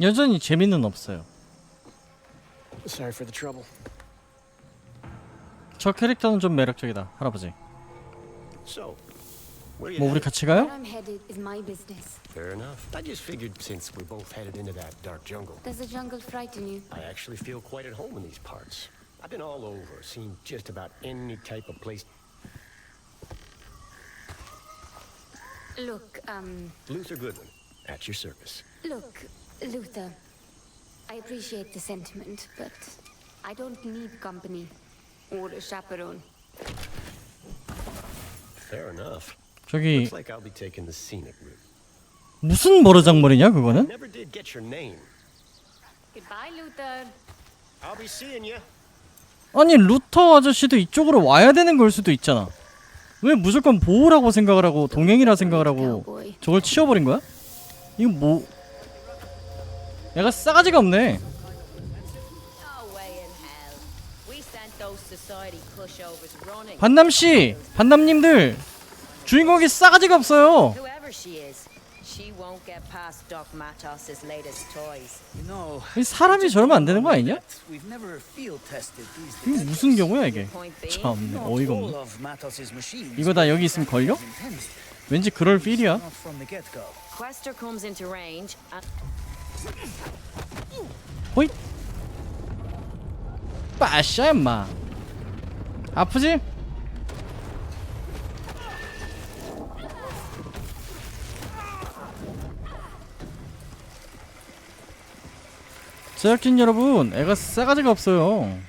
여전히 재미는 없어요. Sorry for the trouble. 저 캐릭터는 좀 매력적이다, 할아버지. So, where you 뭐 우리 headed? 같이 가요? Where I'm headed is my business. Fair enough. I just figured since we're both headed into that dark jungle, Does the jungle frighten you? I actually feel quite at home in these parts. I've been all over, seen just about any type of place. Look, Luther Goodwin, at your service. look, Luther. I appreciate the sentiment, but I don't need company or a chaperone. Fair enough. 저기 Looks like I'll be taking the scenic route. 무슨 머리장머리냐 그거는? Never did get your name. Goodbye, Luther. I'll be seeing you. 아니 루터 아저씨도 이쪽으로 와야 되는 걸 수도 있잖아. 왜 무조건 보호라고 생각을 하고 동행이라 생각을 하고 저걸 치워버린 거야? 이거 뭐? 얘가 싸가지가 없네. 반남씨, 반남님들 주인공이 싸가지가 없어요. 이 사람이 저러면 안 되는 거 아니냐? 이게 무슨 경우야 이게? 참 어이가 없네. 이거 다 여기 있으면 걸려? 왠지 그럴 필이야. 호잇! 빠샤 임마. 아프지? 제작진 여러분, 애가 싸가지가 없어요.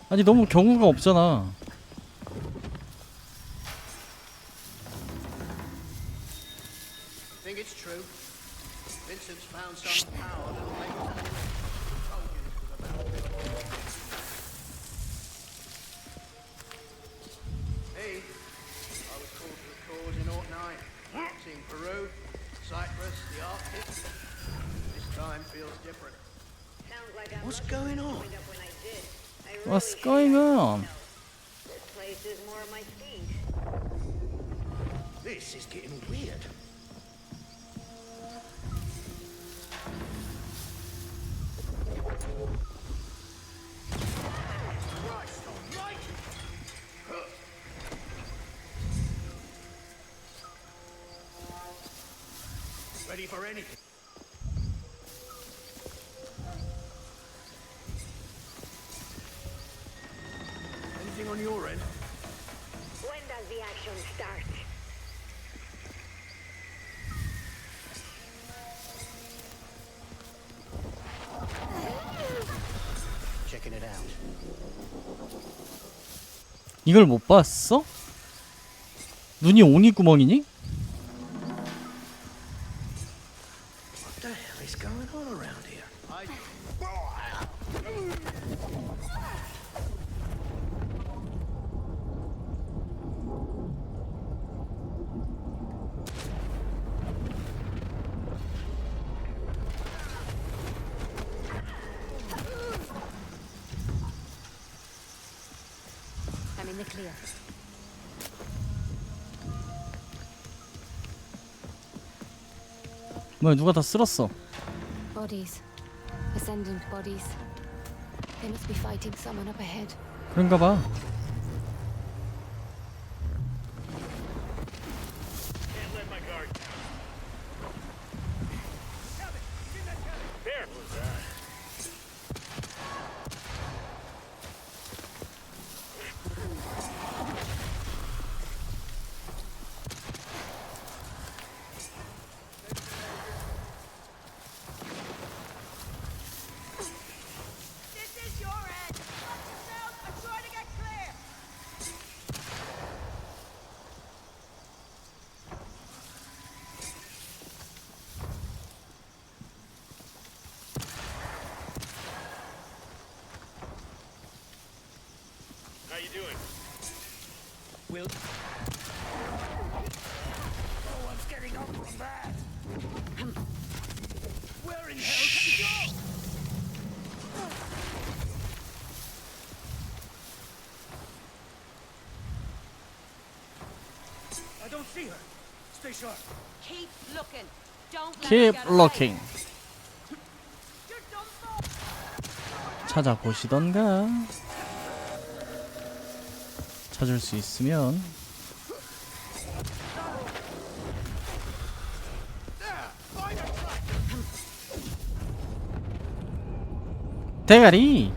아니 너무 경우가 없잖아. Think it's true. Vincent's found some power that'll make told you this was about. Me, I was called to the cause in '09. Seen Peru, Cyprus, the Arctic. This time feels different. What's going on? What's going on? This place is more of my speed. This is getting weird. Christ almighty! Ready for anything? Anything on your end? When does the action start? Checking it out. 이걸 못 봤어? 눈이 옹이 구멍이니? What the hell is going on around here? I'm in the clear. 뭐야 누가 다 쓸었어. Bodies. Ascendant bodies. They must be fighting someone up ahead. 그런가 봐. Can't let my guard down. There. How you doing? Will. Oh, I'm getting up from that. Where in hell can you go? I don't see her. Stay sharp. Keep looking. Keep looking. 찾아보시던가. 찾을 수 있으면. 대가리.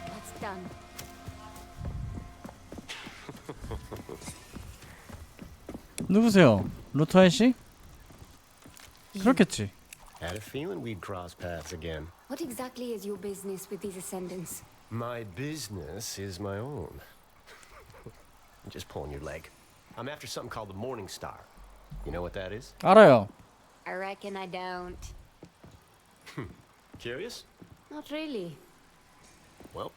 That's done. 누구세요? 루터 씨? 그렇겠지. Had a feeling we'd cross paths again. What exactly is your business with these ascendants? My business is my own. I'm just pulling your leg. I'm after something called the Morning Star. You know what that is? 알아요. I reckon I don't. Curious? Not really. Well,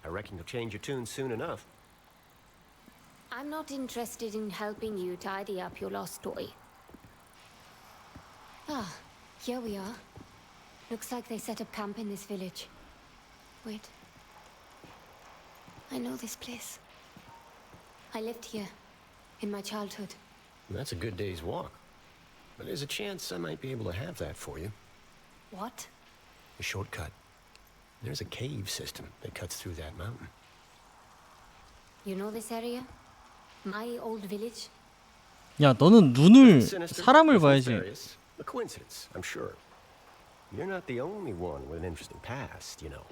I reckon you'll change your tune soon enough. I'm not interested in helping you tidy up your lost toy. Ah, here we are. Looks like they set up camp in this village. Wait. I know this place. I lived here in my childhood. That's a good day's walk. But there's a chance I might be able to have that for you. What? A shortcut. There's a cave system that cuts through that mountain. You know this area? My old village? 야, 너는 눈을 Sinister, 사람을 nothing 봐야지. nefarious. A coincidence, I'm sure. You're not the only one with an interesting past, you know.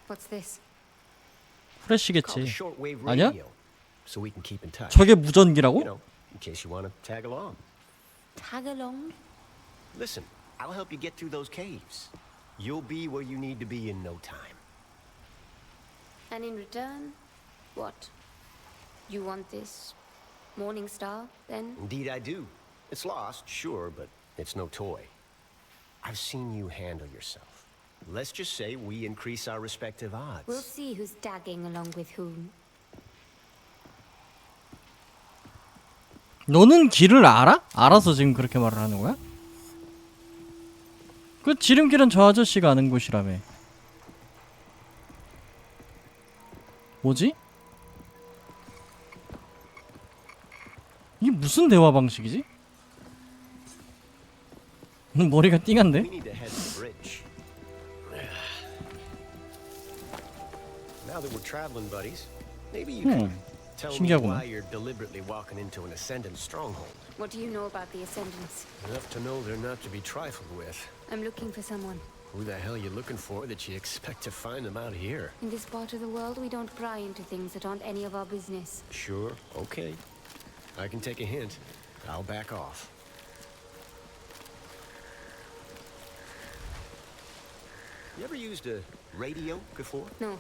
What's this? It's called 프레시겠지. shortwave 아니야? radio, so we can keep in touch. 저게 You 무전기라고? know, in case you want to tag along. Tag along? Listen, I'll help you get through those caves. You'll be where you need to be in no time. And in return, what? You want this Morning Star, then? Indeed I do. It's lost, sure, but it's no toy. I've seen you handle yourself. Let's just say we increase our respective odds. We'll see who's tagging along with whom. 너는 길을 알아? 알아서 지금 그렇게 말을 하는 거야? 그 지름길은 저 아저씨가 아는 곳이라며. 뭐지? 이게 무슨 대화 방식이지? 머리가 띵한데? We need to head to the bridge. Now that we're traveling buddies, maybe you can tell me 신기하구나. why you're deliberately walking into an Ascendant stronghold. What do you know about the Ascendants? Enough to know they're not to be trifled with. I'm looking for someone. Who the hell you looking for that you expect to find them out here? In this part of the world, we don't pry into things that aren't any of our business. Sure, okay. I can take a hint. I'll back off. You ever used a radio before? No.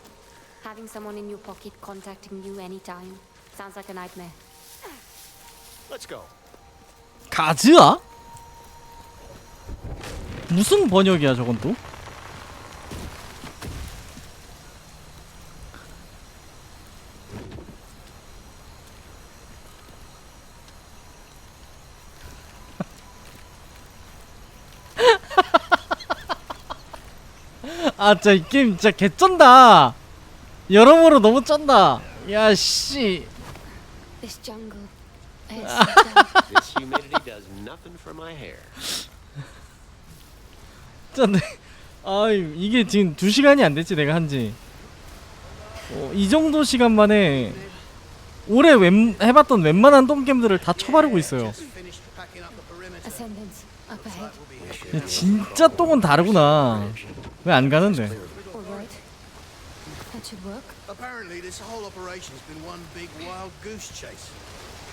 Having someone in your pocket contacting you anytime sounds like a nightmare. Let's go. 가즈아? 무슨 번역이야 저건 또? 아 진짜 이 게임 진짜 개쩐다. 여러모로 너무 쩐다. 야 씨. This jungle. It's This humidity does nothing for my hair. 쩐데. 아 이게 지금 2시간이 안 됐지 내가 한지. 이 정도 시간 만에 올해 해봤던 웬만한 똥게임들을 다 쳐바르고 있어요. Just finished packing up the perimeter. Ascendants up ahead. 야, 진짜 똥은 다르구나. 왜 안 가는데? All right. That should work. Apparently, this whole operation's been one big wild goose chase.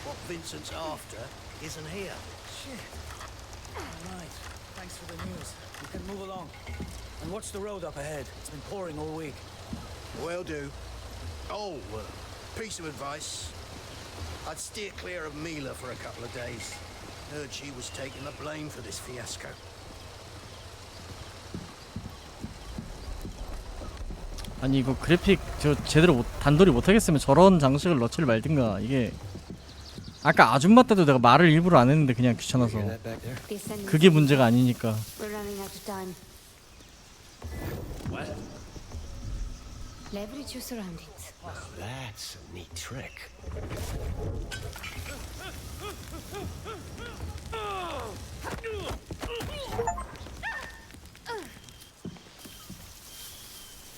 What Vincent's after isn't here. Shit. All right. Thanks for the news. We can move along. And watch the road up ahead. It's been pouring all week. Will do. Oh, piece of advice. I'd steer clear of Mila for a couple of days. Heard she was taking the blame for this fiasco. 아니 이거 그래픽 저 제대로 단돌이 못하겠으면 저런 장식을 넣지를 말든가. 이게 아까 아줌마 때도 내가 말을 일부러 안 했는데 그냥 귀찮아서. Hear that back there? The ascendants. 그게 문제가 아니니까. We're running out of time. What? Leverage your surroundings. That's a neat trick.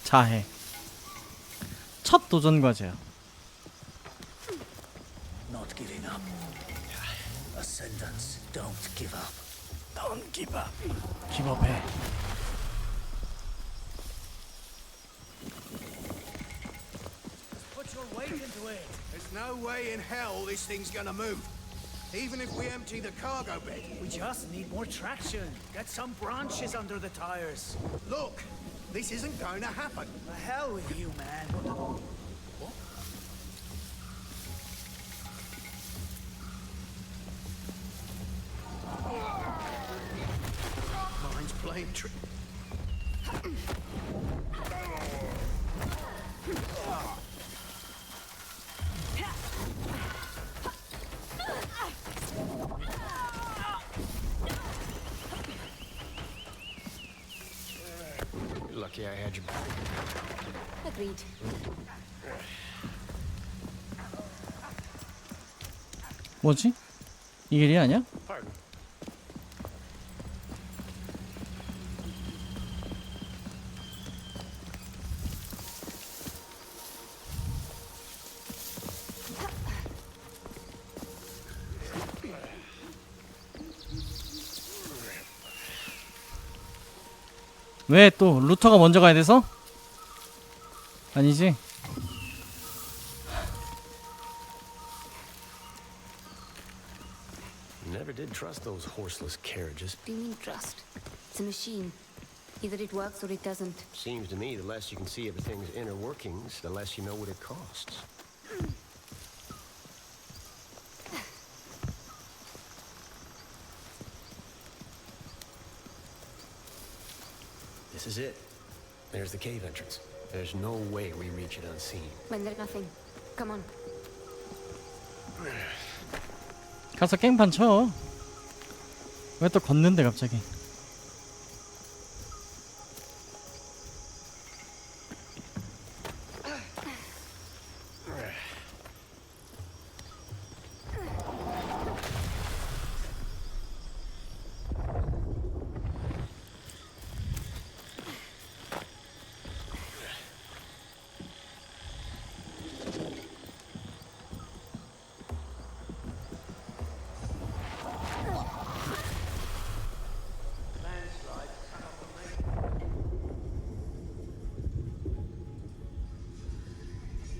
자해. 첫 도전 과제야. Not giving up. Ascendants don't give up. Don't give up. 기법해. Put your weight into it. There's no way in hell this thing's gonna move. Even if we empty the cargo bay. We just need more traction. Get some branches under the tires. Look, this isn't going to happen. The hell with you, man. What? Mine's playing trick. You're lucky I had your back. Agreed. 뭐지? 이 길이 아니야? Pardon. 왜 또 루터가 먼저 가야 돼서? 아니지? Never did trust those horseless carriages. Do you mean trust? It's a machine. Either it works or it doesn't. Seems to me the less you can see everything's inner workings, the less you know what it costs. This is it. There's the cave entrance. There's no way we reach it unseen. When there's nothing. Come on. 가서 깽판 쳐. 왜 또 걷는데 갑자기?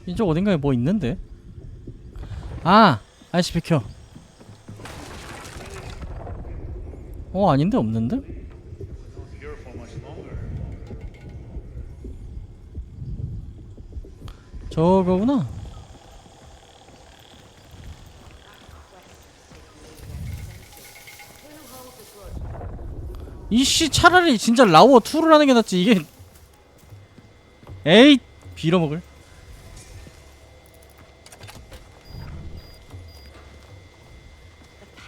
이쪽 어딘가에 뭐 있는데? 아! 아이씨 비켜. 아닌데? 없는데? 저거구나. 이씨 차라리 진짜 라워 2를 하는 게 낫지. 이게 에이 빌어먹을.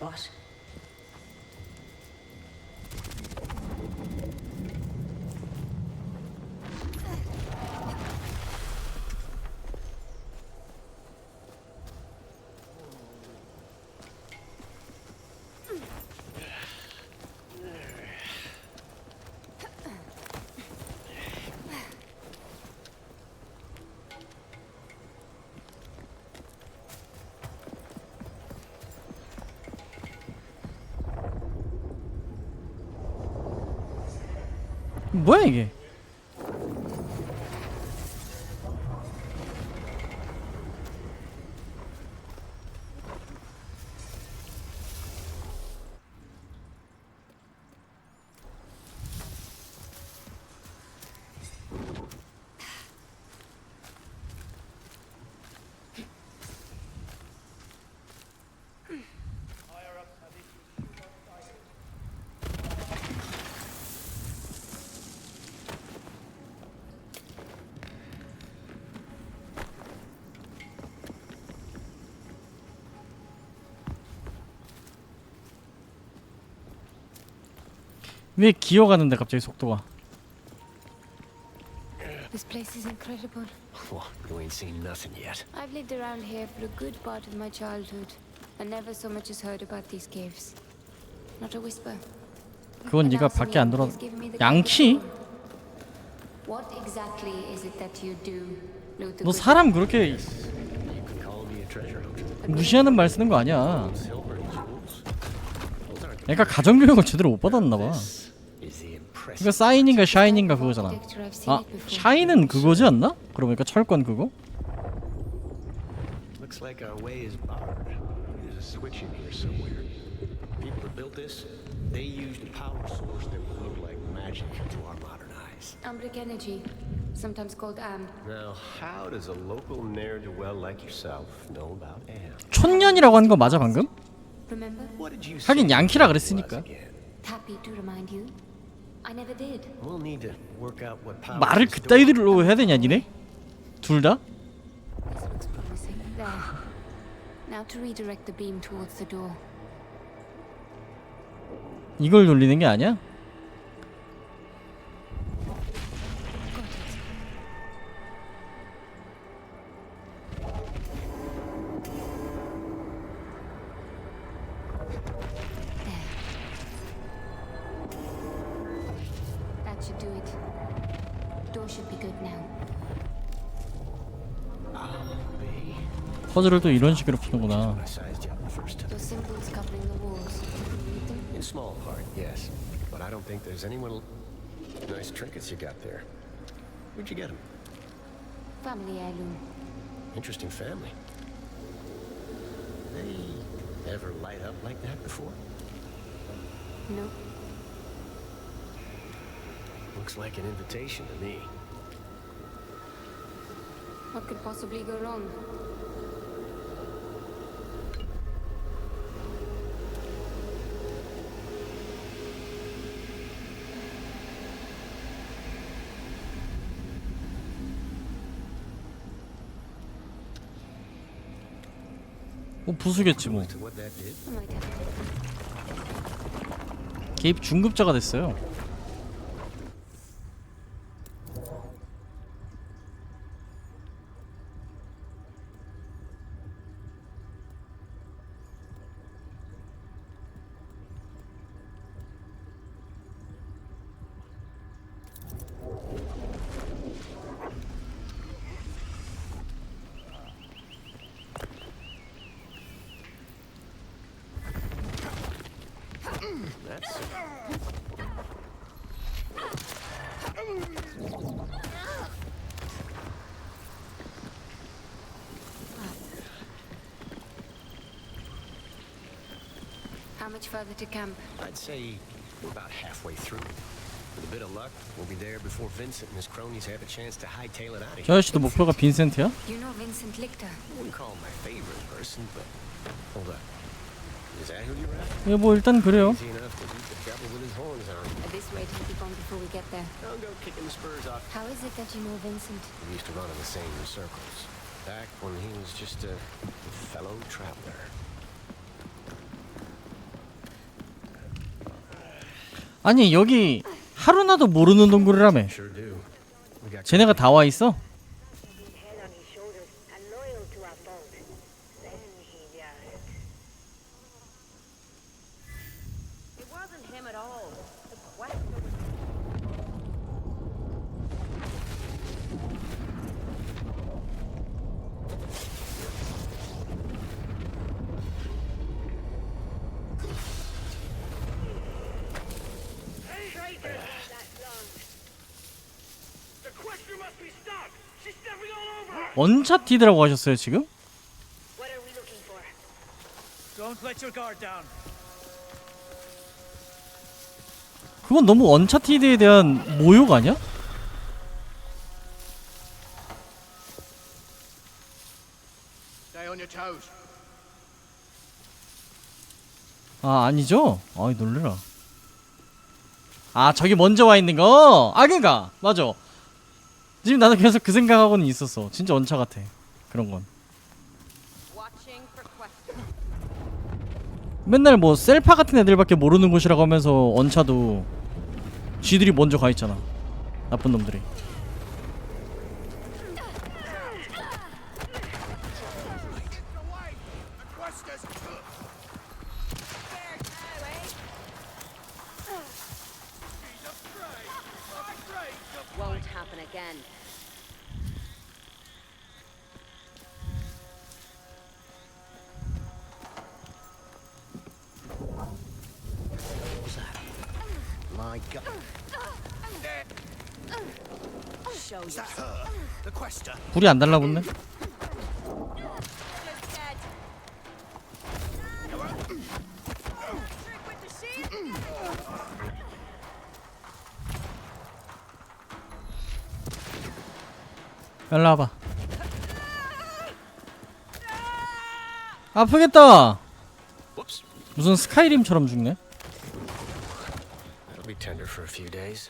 What? 뭐야 이게? 왜 기어가는데 갑자기 속도가? This place is incredible. Well, you ain't seen nothing yet. I've lived around here for a good part of my childhood, and never so much as heard about these caves. Not a whisper. 그건 And 네가 now 밖에 안 돌아. someone is giving me the 양키? guidance. What exactly is it that you do, Luther? 너 사람 그렇게 You can call me a treasure hunter. 무시하는 말 쓰는 거 아니야. Silver and jewels. Those aren't 그러니까 가정교육을 제대로 못 받았나 봐. This is the impressive. 이거 사인인가 샤인인가 그거잖아. architecture I've seen 아, it before. 샤인은 그거지 않나? 그러니까 철권 그거? Looks like our way is barred. There's a switch in here somewhere. People that built this, they used a power source that would look like magic to our modern eyes. Ambric energy, sometimes called AM. Now, how does a local ne'er-do-well like yourself know about AM? 촌년이라고 하는 거 맞아 방금? Remember? What did you 하긴 say 양키라 it 그랬으니까. was again? Happy to remind you. I never did. We'll need to work out what power 말을 this door- 그따위로 해야 되냐 니네? 둘 다? This looks promising. There. Now to redirect the beam towards the door. 이걸 돌리는 게 아니야? That should do it. Door should be good now. 퍼즐을 또 이런 식으로 푸는구나. I sized you up the first time. Those symbols covering the walls. Can you read them? In small part, yes. But I don't think there's anyone... Nice trinkets you got there. Where'd you get them? Family heirloom. Interesting family. They ever light up like that before? No. Looks like an invitation to me. What could possibly go wrong? 뭐 부수겠지 뭐. To what that did? I might have. 개입 중급자가 됐어요. That's... How much further to camp? I'd say we're about halfway through. With a bit of luck, we'll be there before Vincent and his cronies have a chance to hightail it out of 저 here. 아저씨도 목표가 빈센트야? You know Vincent Lichter. I wouldn't call him my favorite person, but... Hold up. Is that who you're after? 예, 뭐 일단 그래요. Easy enough to beat the devil with his horns on. At this rate, he'll be gone before we get there. I'll go kicking the spurs off. How is it that you know Vincent? We used to run in the same circles. Back when he was just a fellow traveler. 아니 여기 하루나도 모르는 동굴이라며. Sure do. We got 쟤네가 다 와 있어? His head on his shoulders and loyal to our fault. Then he just... It wasn't him at all. The question was... Traitors, that's long. The question must be stopped. She's stepping all over. 언차티드라고 하셨어요 지금? What are we looking for? Don't let your guard down. 그건 너무 언차티드에 대한 모욕 아니야? Stay on your toes. 아 아니죠? 아이 놀래라. 아 저기 먼저 와 있는 거? 아 그니까 맞아. 지금 나도 계속 그 생각하고는 있었어. 진짜 언차 같아 그런 건. Watching for questions. 맨날 뭐 셀파 같은 애들밖에 모르는 곳이라고 하면서 언차도 쥐들이 먼저 가 있잖아. 나쁜 놈들이. Won't happen again. My God. Show you. The Quester. 불이 안 달라붙네. 일로 와봐. 아프겠다. Whoops. 무슨 스카이림처럼 죽네. That'll be tender for a few days.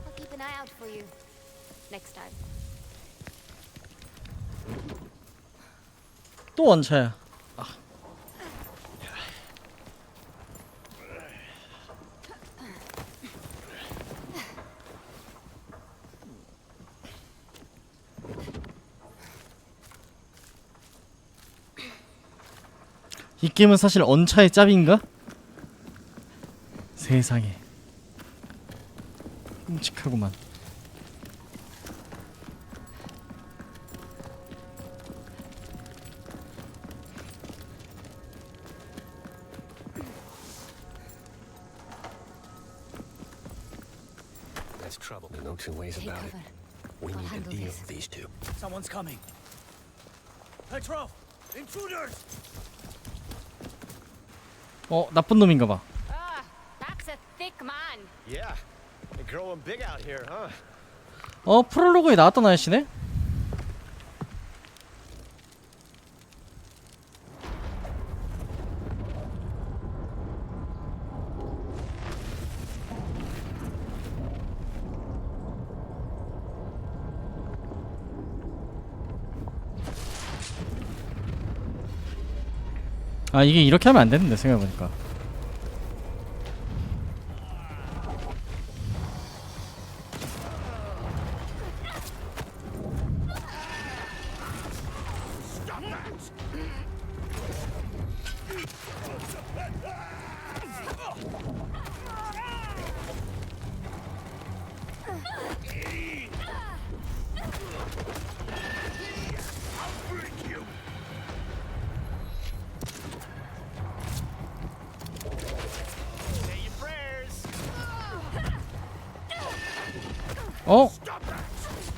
I'll keep an eye out for you. Next time. 또 원차야. 이 게임은 사실 언차의 짭인가? 세상에 끔찍하구만. That's trouble. There's no two ways Take about it. cover. We I'll need to handle deal this. with these two. Someone's coming. Petrov! Intruders! 나쁜 놈인가봐. Ah, that's a thick man. Yeah. They're growing big out here, huh? 프롤로그에 나왔던 아저씨네? 아, 이게 이렇게 하면 안 되는데 생각해보니까.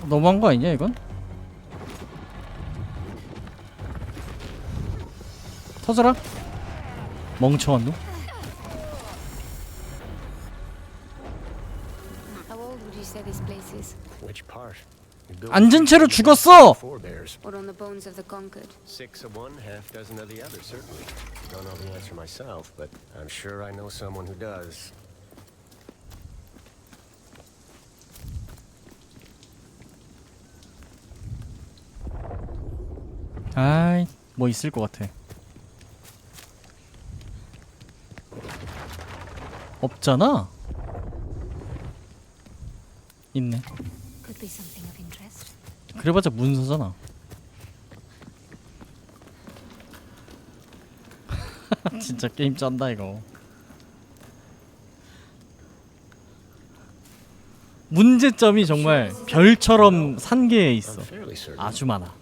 너무한 거 아니냐 이건? 터져라. 멍청한 놈. How old would you say this place is? Which part? We built 앉은 채로 죽었어. forebears. Or on the bones of the conquered? 6 of one, half dozen of the other, certainly. Don't know the answer myself, but I'm sure I know someone who does. 아이, 뭐 있을 것 같아. 없잖아. 있네. Could be something of interest. 그래봤자 문서잖아. 진짜 게임 짠다 이거. 문제점이 정말 별처럼 산계에 있어. I'm fairly certain. 아주 많아.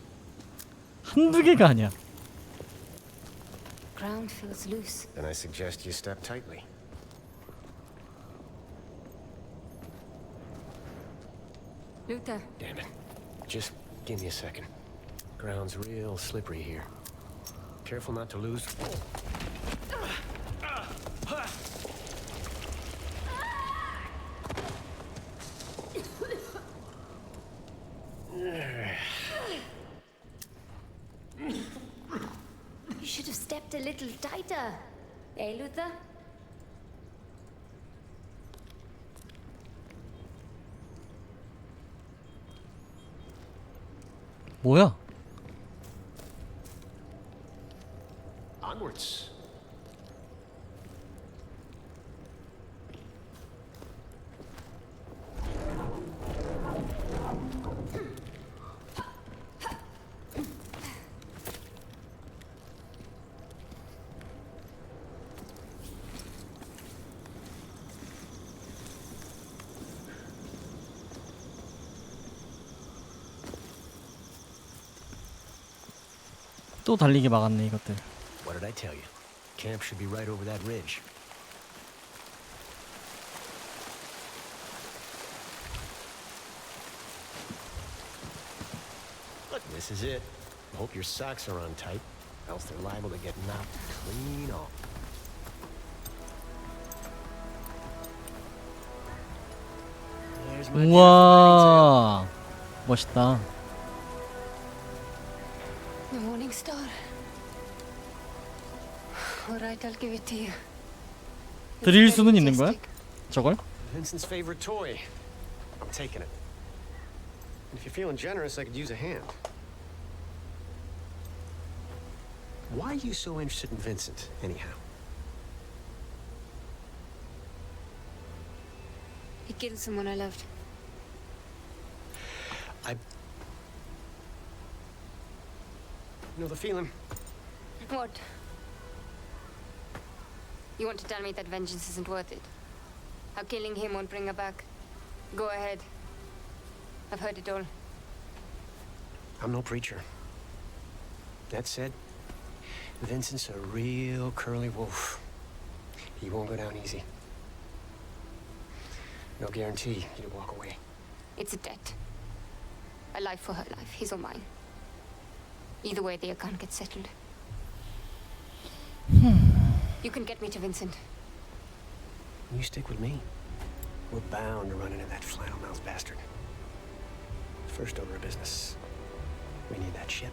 한두 개가 아니야. Ground feels loose. Then I suggest you step tightly. Luther, Damn it. Just give me a second. Ground's real slippery here. Careful not to lose. you should have stepped a little tighter. Eh, Luther? 뭐야? Onwards. 또 달리기 막았네 이것들. What did I tell you? Camp should be right over that ridge. Look, this is it. I hope your socks are on tight, else they're liable to get knocked clean off. There's my 우와 멋있다. The morning star. All right, I'll give it to you. It's 드릴 very 수는 있는 거야? majestic. 저걸? Vincent's favorite toy. I'm taking it. And if you're feeling generous, I could use a hand. Why are you so interested in Vincent, anyhow? He killed someone I loved. You know the feeling? What? You want to tell me that vengeance isn't worth it? How killing him won't bring her back? Go ahead. I've heard it all. I'm no preacher. That said, Vincent's a real curly wolf. He won't go down easy. No guarantee he'd walk away. It's a debt. A life for her life, his or mine. Either way, the account gets settled. You can get me to Vincent. You stick with me. We're bound to run into that flannel-mouthed bastard. First order of business. We need that ship.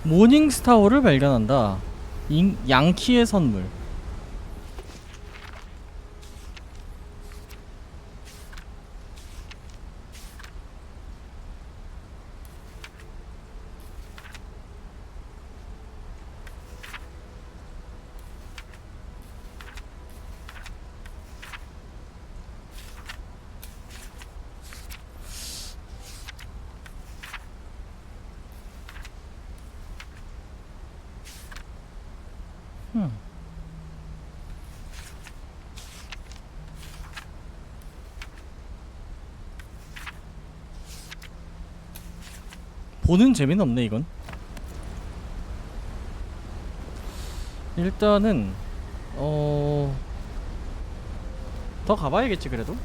모닝스타워를 발견한다. 양키의 선물. 보는 재미는 없네 이건. 일단은 더 가봐야겠지 그래도.